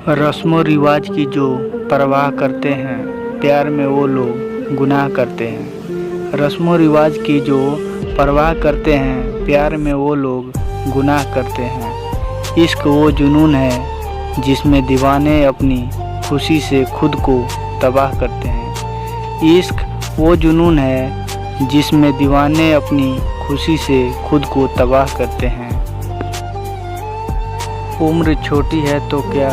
रस्मों रिवाज की जो परवाह करते हैं, प्यार में वो लोग गुनाह करते हैं। रस्मों रिवाज की जो परवाह करते हैं, प्यार में वो लोग गुनाह करते हैं। इश्क वो जुनून है जिसमें दीवाने अपनी खुशी से खुद को तबाह करते हैं। इश्क वो जुनून है जिसमें दीवाने अपनी खुशी से खुद को तबाह करते हैं। उम्र छोटी है तो क्या,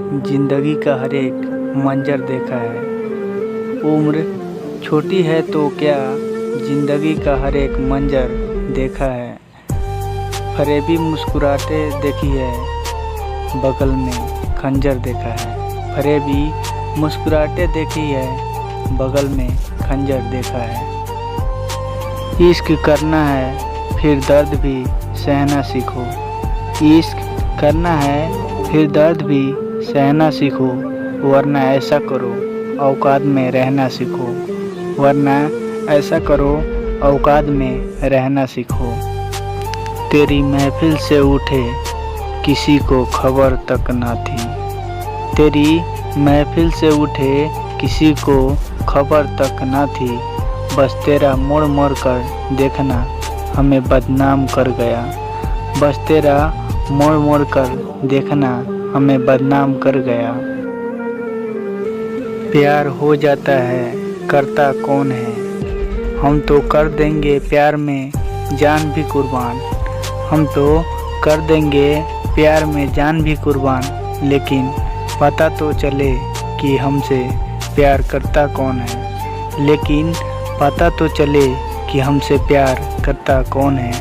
जिंदगी का हर एक मंजर देखा है। उम्र छोटी है तो क्या, जिंदगी का हर एक मंजर देखा है। फरेबी मुस्कुराते देखी है, बगल में खंजर देखा है। फरेबी मुस्कुराते देखी है, बगल में खंजर देखा है। इश्क करना है फिर दर्द भी सहना सीखो। इश्क करना है फिर दर्द भी सहना सीखो, वरना ऐसा करो औकात में रहना सीखो। वरना ऐसा करो औकात में रहना सीखो। तेरी महफिल से उठे किसी को खबर तक ना थी। तेरी महफिल से उठे किसी को खबर तक ना थी। बस तेरा मोड़ मोड़ कर देखना हमें बदनाम कर गया। बस तेरा मोड़ मोड़ कर देखना हमें बदनाम कर गया। प्यार हो जाता है करता कौन है, हम तो कर देंगे प्यार में जान भी कुर्बान। हम तो कर देंगे प्यार में जान भी कुर्बान। लेकिन पता तो चले कि हमसे प्यार करता कौन है। लेकिन पता तो चले कि हमसे प्यार करता कौन है।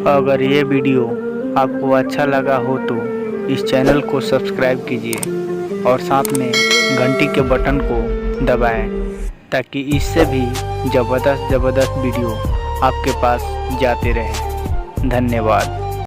अगर ये वीडियो आपको अच्छा लगा हो तो इस चैनल को सब्सक्राइब कीजिए और साथ में घंटी के बटन को दबाएं, ताकि इससे भी ज़बरदस्त वीडियो आपके पास जाते रहे। धन्यवाद।